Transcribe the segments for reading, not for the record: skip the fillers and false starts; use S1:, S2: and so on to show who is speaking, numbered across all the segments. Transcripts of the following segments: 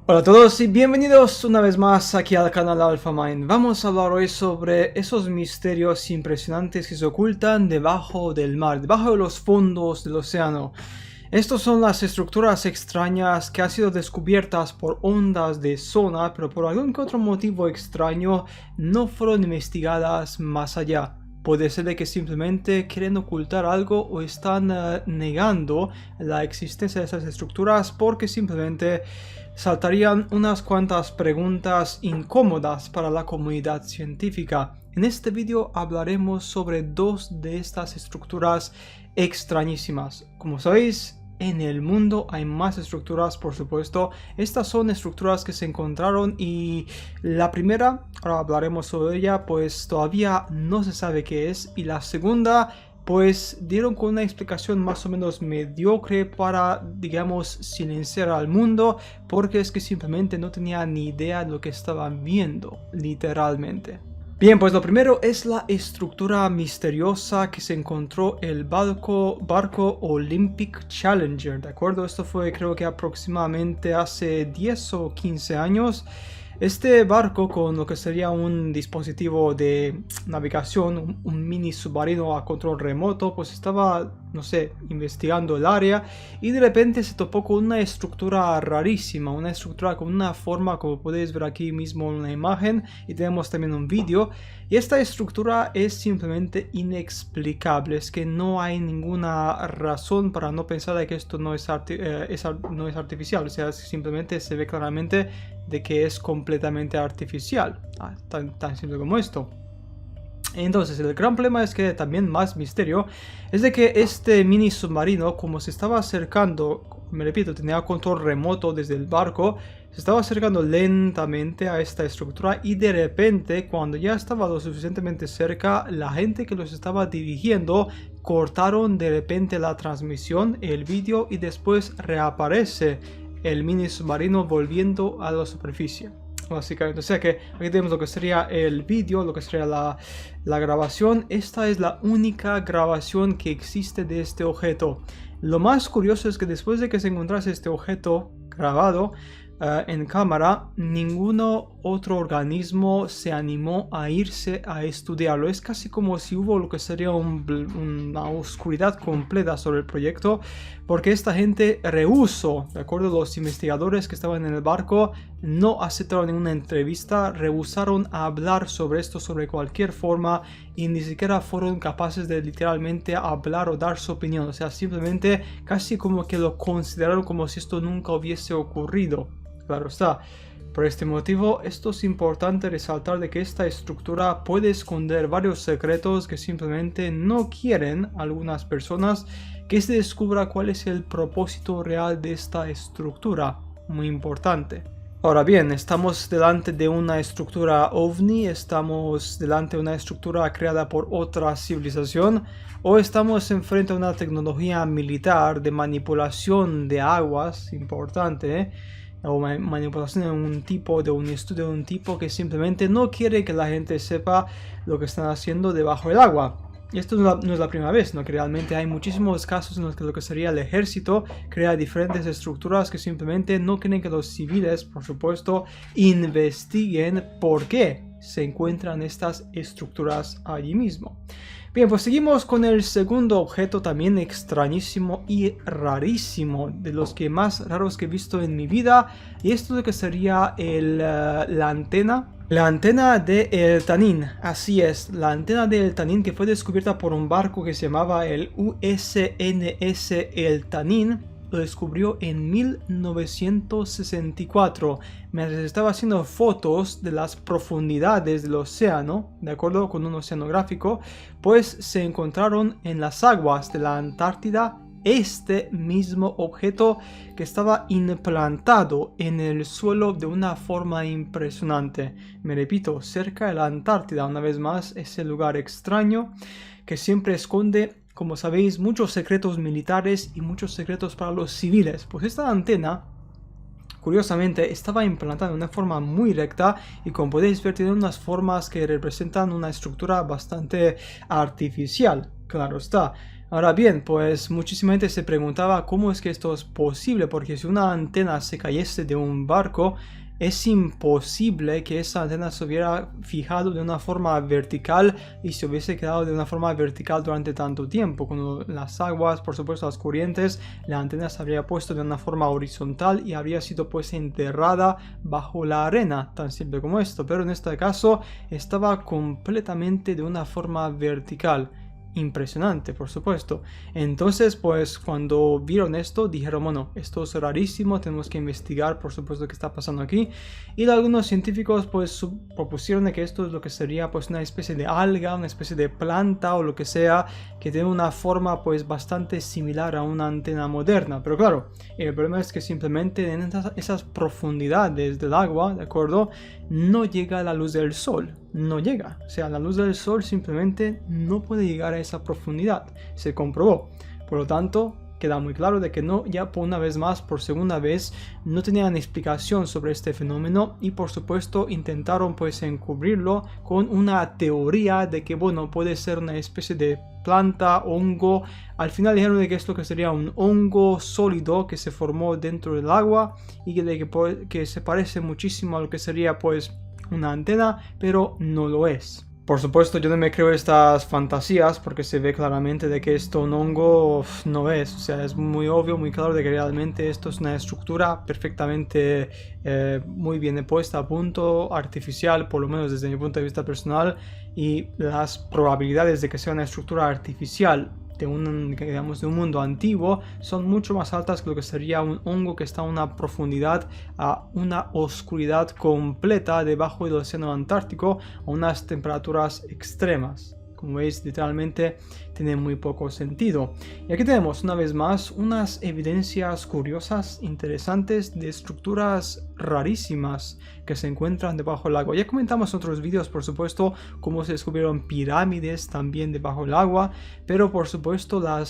S1: Hola a todos y bienvenidos una vez más aquí al canal AlphaMind. Vamos a hablar hoy sobre esos misterios impresionantes que se ocultan debajo del mar, debajo de los fondos del océano. Estas son las estructuras extrañas que han sido descubiertas por ondas de sonar, pero por algún que otro motivo extraño no fueron investigadas más allá. Puede ser de que simplemente quieren ocultar algo o están negando la existencia de esas estructuras porque simplemente saltarían unas cuantas preguntas incómodas para la comunidad científica. En este vídeo hablaremos sobre dos de estas estructuras extrañísimas. Como sabéis, en el mundo hay más estructuras, por supuesto. Estas son estructuras que se encontraron y la primera, ahora hablaremos sobre ella, pues todavía no se sabe qué es. Y la segunda, pues dieron con una explicación más o menos mediocre para, digamos, silenciar al mundo, porque es que simplemente no tenían ni idea de lo que estaban viendo, literalmente. Bien, pues lo primero es la estructura misteriosa que se encontró el barco Olympic Challenger, ¿de acuerdo? Esto fue creo que aproximadamente hace 10 o 15 años. Este barco, con lo que sería un dispositivo de navegación, un mini submarino a control remoto, pues estaba, no sé, investigando el área y de repente se topó con una estructura rarísima, una estructura con una forma, como podéis ver aquí mismo en la imagen, y tenemos también un vídeo. Y esta estructura es simplemente inexplicable, es que no hay ninguna razón para no pensar de que esto no es artificial, o sea, simplemente se ve claramente de que es completamente artificial, tan simple como esto. Entonces el gran problema es que también más misterio es de que este mini submarino, como se estaba acercando, me repito, tenía control remoto desde el barco, se estaba acercando lentamente a esta estructura y de repente, cuando ya estaba lo suficientemente cerca, la gente que los estaba dirigiendo cortaron de repente la transmisión, el vídeo, y después reaparece el mini submarino volviendo a la superficie, básicamente. O sea que aquí tenemos lo que sería el vídeo, lo que sería la grabación. Esta es la única grabación que existe de este objeto. Lo más curioso es que después de que se encontrase este objeto grabado en cámara, ningún otro organismo se animó a irse a estudiarlo. Es casi como si hubo lo que sería una oscuridad completa sobre el proyecto, porque esta gente rehusó, de acuerdo, los investigadores que estaban en el barco no aceptaron ninguna entrevista, rehusaron a hablar sobre esto sobre cualquier forma y ni siquiera fueron capaces de literalmente hablar o dar su opinión. O sea, simplemente casi como que lo consideraron como si esto nunca hubiese ocurrido. Claro está. Por este motivo, esto es importante resaltar de que esta estructura puede esconder varios secretos que simplemente no quieren algunas personas que se descubra cuál es el propósito real de esta estructura. Muy importante. Ahora bien, estamos delante de una estructura OVNI, estamos delante de una estructura creada por otra civilización, o estamos enfrente a una tecnología militar de manipulación de aguas, importante, o manipulación de un estudio de un tipo que simplemente no quiere que la gente sepa lo que están haciendo debajo del agua. Y esto no es la primera vez, ¿no? Que realmente hay muchísimos casos en los que lo que sería el ejército crea diferentes estructuras que simplemente no quieren que los civiles, por supuesto, investiguen por qué se encuentran estas estructuras allí mismo. Bien, pues seguimos con el segundo objeto, también extrañísimo y rarísimo, de los que más raros que he visto en mi vida, y esto de que sería la antena. La antena de El Tanin, así es, la antena de El Tanin, que fue descubierta por un barco que se llamaba el USNS El Tanin, lo descubrió en 1964, mientras estaba haciendo fotos de las profundidades del océano, de acuerdo con un oceanográfico, pues se encontraron en las aguas de la Antártida este mismo objeto que estaba implantado en el suelo de una forma impresionante. Me repito, cerca de la Antártida, una vez más, ese lugar extraño que siempre esconde, como sabéis, muchos secretos militares y muchos secretos para los civiles. Pues esta antena, curiosamente, estaba implantada de una forma muy recta y, como podéis ver, tiene unas formas que representan una estructura bastante artificial. Claro está. Ahora bien, pues muchísima gente se preguntaba cómo es que esto es posible, porque si una antena se cayese de un barco, es imposible que esa antena se hubiera fijado de una forma vertical y se hubiese quedado de una forma vertical durante tanto tiempo. Con las aguas, por supuesto las corrientes, la antena se habría puesto de una forma horizontal y habría sido pues enterrada bajo la arena, tan simple como esto. Pero en este caso estaba completamente de una forma vertical. Impresionante, por supuesto. Entonces, pues cuando vieron esto, dijeron, bueno, esto es rarísimo, tenemos que investigar, por supuesto, qué está pasando aquí. Y algunos científicos, pues, propusieron de que esto es lo que sería, pues, una especie de alga, una especie de planta o lo que sea, que tiene una forma, pues, bastante similar a una antena moderna. Pero claro, el problema es que simplemente en esas profundidades del agua, ¿de acuerdo? No llega la luz del sol. No llega, o sea, la luz del sol simplemente no puede llegar a esa profundidad, se comprobó. Por lo tanto, queda muy claro de que no, ya por una vez más, por segunda vez, no tenían explicación sobre este fenómeno y por supuesto intentaron pues encubrirlo con una teoría de que bueno, puede ser una especie de planta, hongo. Al final dijeron de que esto que sería un hongo sólido que se formó dentro del agua y que se parece muchísimo a lo que sería pues una antena, pero no lo es. Por supuesto, yo no me creo estas fantasías porque se ve claramente de que esto un hongo no es. O sea, es muy obvio, muy claro de que realmente esto es una estructura perfectamente muy bien puesta a punto, artificial, por lo menos desde mi punto de vista personal. Y las probabilidades de que sea una estructura artificial digamos, de un mundo antiguo son mucho más altas que lo que sería un hongo que está a una profundidad, a una oscuridad completa debajo del océano Antártico, a unas temperaturas extremas. Como veis, literalmente tiene muy poco sentido. Y aquí tenemos una vez más unas evidencias curiosas, interesantes de estructuras rarísimas que se encuentran debajo del agua. Ya comentamos en otros vídeos, por supuesto, cómo se descubrieron pirámides también debajo del agua, pero por supuesto la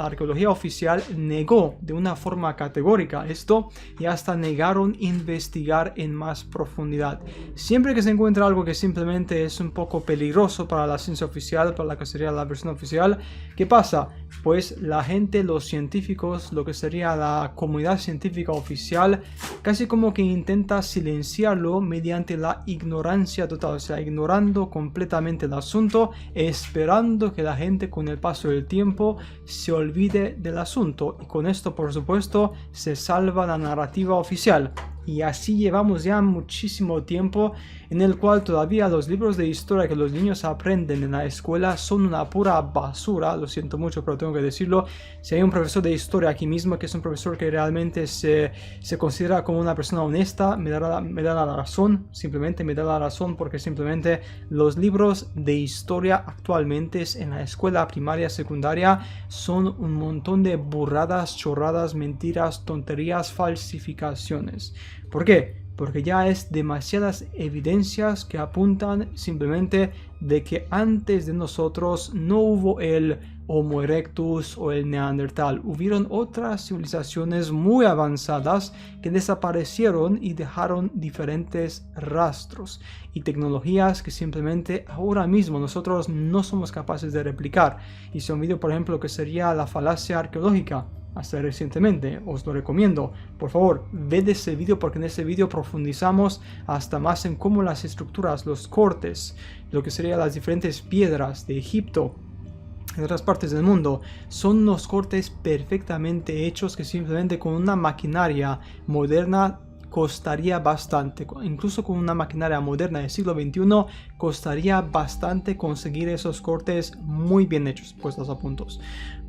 S1: arqueología oficial negó de una forma categórica esto y hasta negaron investigar en más profundidad. Siempre que se encuentra algo que simplemente es un poco peligroso para la ciencia oficial, para la que sería la versión oficial, ¿qué pasa? Pues la gente, los científicos, lo que sería la comunidad científica oficial, casi como que intenta silenciarlo mediante la ignorancia total, o sea, ignorando completamente el asunto, esperando que la gente con el paso del tiempo se olvide del asunto. Y con esto, por supuesto, se salva la narrativa oficial. Y así llevamos ya muchísimo tiempo en el cual todavía los libros de historia que los niños aprenden en la escuela son una pura basura. Lo siento mucho, pero tengo que decirlo. Si hay un profesor de historia aquí mismo, que es un profesor que realmente se considera como una persona honesta, me da la razón. Simplemente me da la razón porque simplemente los libros de historia actualmente en la escuela primaria, secundaria, son un montón de burradas, chorradas, mentiras, tonterías, falsificaciones. ¿Por qué? Porque ya es demasiadas evidencias que apuntan simplemente de que antes de nosotros no hubo el Homo erectus o el Neandertal. Hubieron otras civilizaciones muy avanzadas que desaparecieron y dejaron diferentes rastros y tecnologías que simplemente ahora mismo nosotros no somos capaces de replicar. Hice un video, por ejemplo, que sería la falacia arqueológica. Hasta recientemente, os lo recomiendo. Por favor, ved ese vídeo porque en ese vídeo profundizamos hasta más en cómo las estructuras, los cortes, lo que serían las diferentes piedras de Egipto, en otras partes del mundo, son unos cortes perfectamente hechos que simplemente con una maquinaria moderna costaría bastante. Incluso con una maquinaria moderna del siglo XXI costaría bastante conseguir esos cortes muy bien hechos, puestos a puntos.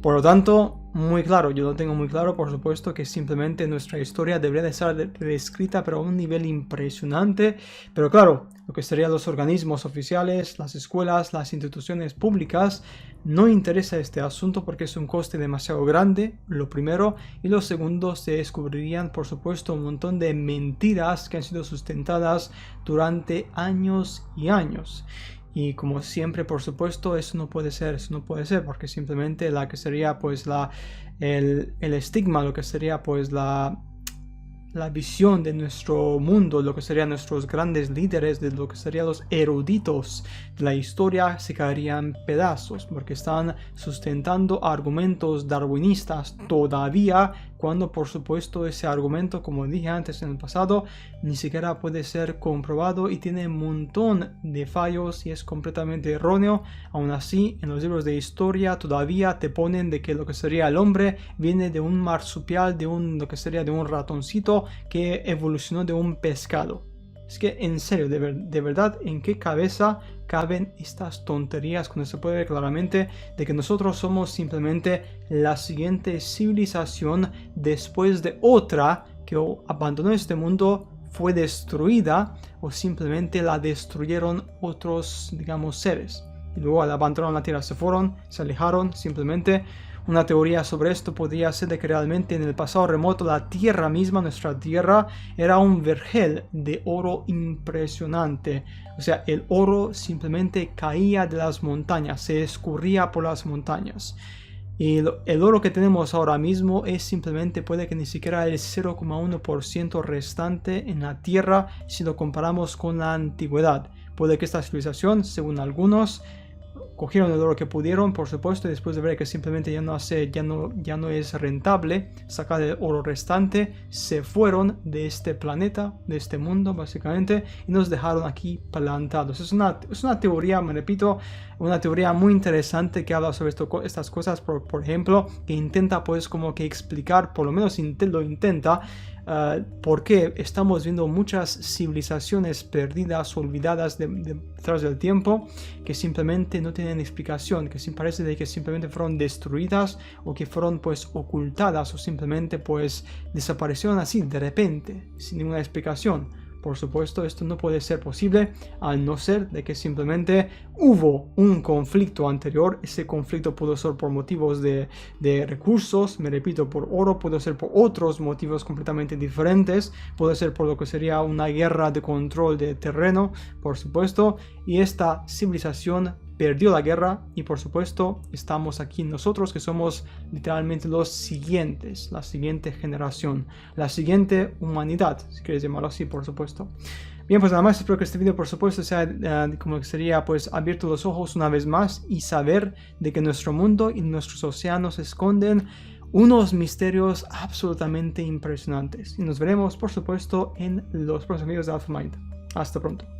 S1: Por lo tanto, muy claro, yo lo tengo muy claro, por supuesto, que simplemente nuestra historia debería de estar reescrita, pero a un nivel impresionante. Pero claro, lo que serían los organismos oficiales, las escuelas, las instituciones públicas, no interesa este asunto porque es un coste demasiado grande, lo primero, y lo segundo, se descubrirían, por supuesto, un montón de mentiras que han sido sustentadas durante años y años. Y como siempre, por supuesto, eso no puede ser, porque simplemente la que sería pues el estigma, lo que sería pues la la visión de nuestro mundo, lo que serían nuestros grandes líderes, de lo que serían los eruditos de la historia, se caerían en pedazos, porque están sustentando argumentos darwinistas todavía, cuando por supuesto ese argumento, como dije antes en el pasado, ni siquiera puede ser comprobado y tiene un montón de fallos y es completamente erróneo. Aún así, en los libros de historia todavía te ponen de que lo que sería el hombre viene de un marsupial, lo que sería de un ratoncito que evolucionó de un pescado. Es que en serio, de verdad, ¿en qué cabeza caben estas tonterías cuando se puede ver claramente de que nosotros somos simplemente la siguiente civilización después de otra que abandonó este mundo, fue destruida o simplemente la destruyeron otros, digamos, seres? Y luego al abandonar la Tierra se fueron, se alejaron simplemente. Una teoría sobre esto podría ser de que realmente en el pasado remoto la Tierra misma, nuestra Tierra, era un vergel de oro impresionante. O sea, el oro simplemente caía de las montañas, se escurría por las montañas. Y el oro que tenemos ahora mismo es simplemente, puede que ni siquiera el 0,1% restante en la Tierra si lo comparamos con la antigüedad. Puede que esta civilización, según algunos, cogieron el oro que pudieron, por supuesto, y después de ver que simplemente ya no es rentable sacar el oro restante, se fueron de este planeta, de este mundo, básicamente, y nos dejaron aquí plantados. Es una teoría, me repito, una teoría muy interesante que habla sobre estas cosas, por ejemplo, que intenta pues como que explicar, por lo menos lo intenta, por qué estamos viendo muchas civilizaciones perdidas, olvidadas detrás del tiempo, que simplemente no tienen explicación, que parece de que simplemente fueron destruidas o que fueron pues ocultadas o simplemente pues desaparecieron así de repente, sin ninguna explicación. Por supuesto, esto no puede ser posible al no ser de que simplemente hubo un conflicto anterior. Ese conflicto pudo ser por motivos de recursos, me repito, por oro, puede ser por otros motivos completamente diferentes, puede ser por lo que sería una guerra de control de terreno, por supuesto, y esta civilización perdió la guerra y por supuesto estamos aquí nosotros que somos literalmente los siguientes, la siguiente generación, la siguiente humanidad, si quieres llamarlo así, por supuesto. Bien, pues nada más, espero que este video por supuesto sea como que sería pues abierto los ojos una vez más y saber de que nuestro mundo y nuestros océanos esconden unos misterios absolutamente impresionantes. Y nos veremos por supuesto en los próximos videos de AlphaMind. Hasta pronto.